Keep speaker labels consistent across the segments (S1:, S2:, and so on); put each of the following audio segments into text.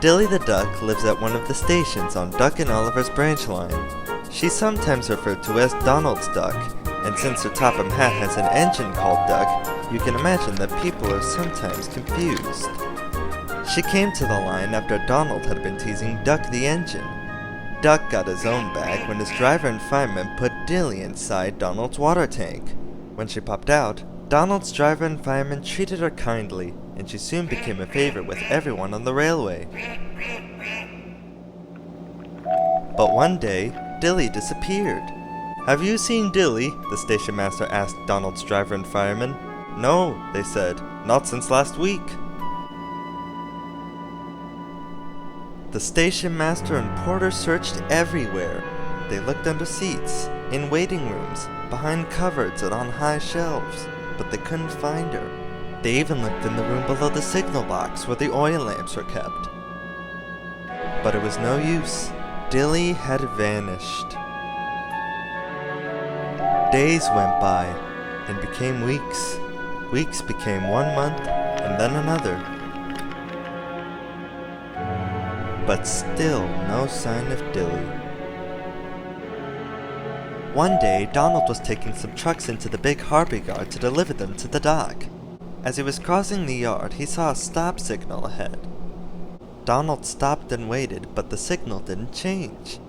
S1: Dilly the Duck lives at one of the stations on Duck and Oliver's branch line. She's sometimes referred to as Donald's Duck, and since her Topham hat has an engine called Duck, you can imagine that people are sometimes confused. She came to the line after Donald had been teasing Duck the engine. Duck got his own bag when his driver and fireman put Dilly inside Donald's water tank. When she popped out, Donald's driver and fireman treated her kindly, and she soon became a favorite with everyone on the railway. But one day, Dilly disappeared. "Have you seen Dilly?" the station master asked Donald's driver and fireman. "No," they said, "not since last week." The station master and porter searched everywhere. They looked under seats, in waiting rooms, behind cupboards and on high shelves, but they couldn't find her. They even looked in the room below the signal box where the oil lamps were kept. But it was no use. Dilly had vanished. Days went by and became weeks. Weeks became 1 month and then another. But still no sign of Dilly. One day, Donald was taking some trucks into the big harbor yard to deliver them to the dock. As he was crossing the yard, he saw a stop signal ahead. Donald stopped and waited, but the signal didn't change.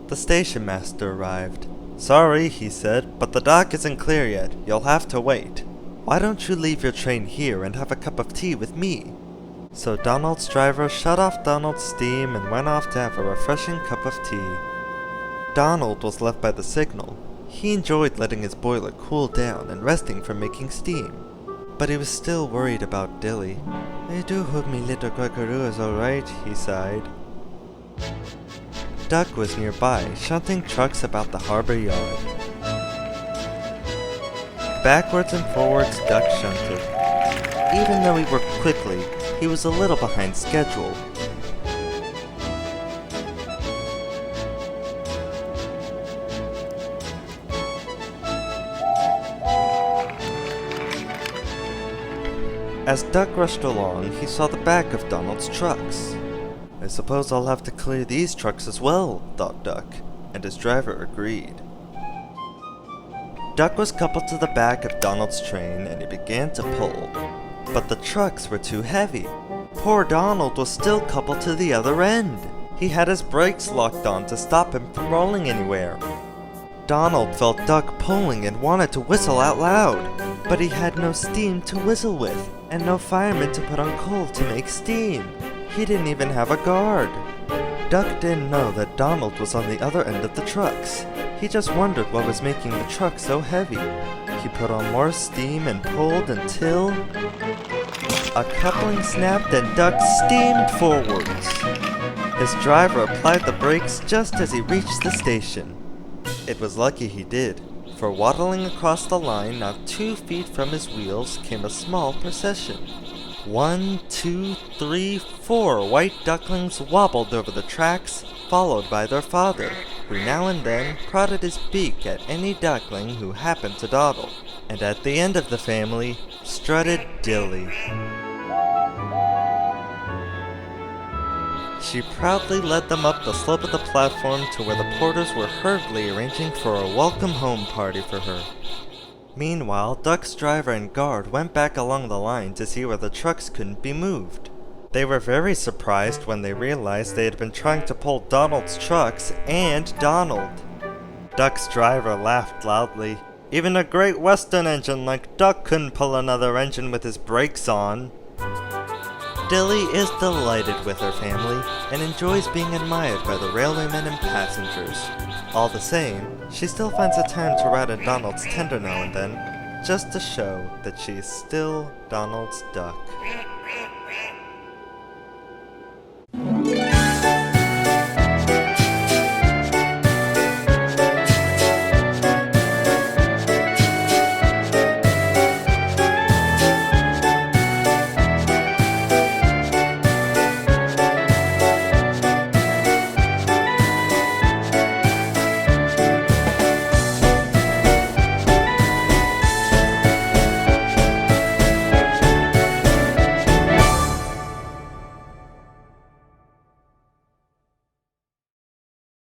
S1: The station master arrived. "Sorry," he said, "but the dock isn't clear yet. You'll have to wait. Why don't you leave your train here and have a cup of tea with me?" So Donald's driver shut off Donald's steam and went off to have a refreshing cup of tea. Donald was left by the signal. He enjoyed letting his boiler cool down and resting from making steam. But he was still worried about Dilly. "I do hope me little quackaroo is alright," he sighed. Duck was nearby, shunting trucks about the harbor yard. Backwards and forwards, Duck shunted. Even though he worked quickly, he was a little behind schedule. As Duck rushed along, he saw the back of Donald's trucks. "I suppose I'll have to clear these trucks as well," thought Duck, and his driver agreed. Duck was coupled to the back of Donald's train and he began to pull. But the trucks were too heavy. Poor Donald was still coupled to the other end. He had his brakes locked on to stop him from rolling anywhere. Donald felt Duck pulling and wanted to whistle out loud, but he had no steam to whistle with, and no fireman to put on coal to make steam. He didn't even have a guard. Duck didn't know that Donald was on the other end of the trucks. He just wondered what was making the truck so heavy. He put on more steam and pulled until a coupling snapped and Duck steamed forwards. His driver applied the brakes just as he reached the station. It was lucky he did, for waddling across the line not 2 feet from his wheels came a small procession. 1, 2, 3, 4 white ducklings wobbled over the tracks, followed by their father, who now and then prodded his beak at any duckling who happened to dawdle. And at the end of the family strutted Dilly. She proudly led them up the slope of the platform to where the porters were hurriedly arranging for a welcome home party for her. Meanwhile, Duck's driver and guard went back along the line to see where the trucks couldn't be moved. They were very surprised when they realized they had been trying to pull Donald's trucks and Donald. Duck's driver laughed loudly. Even a Great Western engine like Duck couldn't pull another engine with his brakes on. Dilly is delighted with her family and enjoys being admired by the railwaymen and passengers. All the same, she still finds the time to ride at Donald's tender now and then, just to show that she is still Donald's Duck.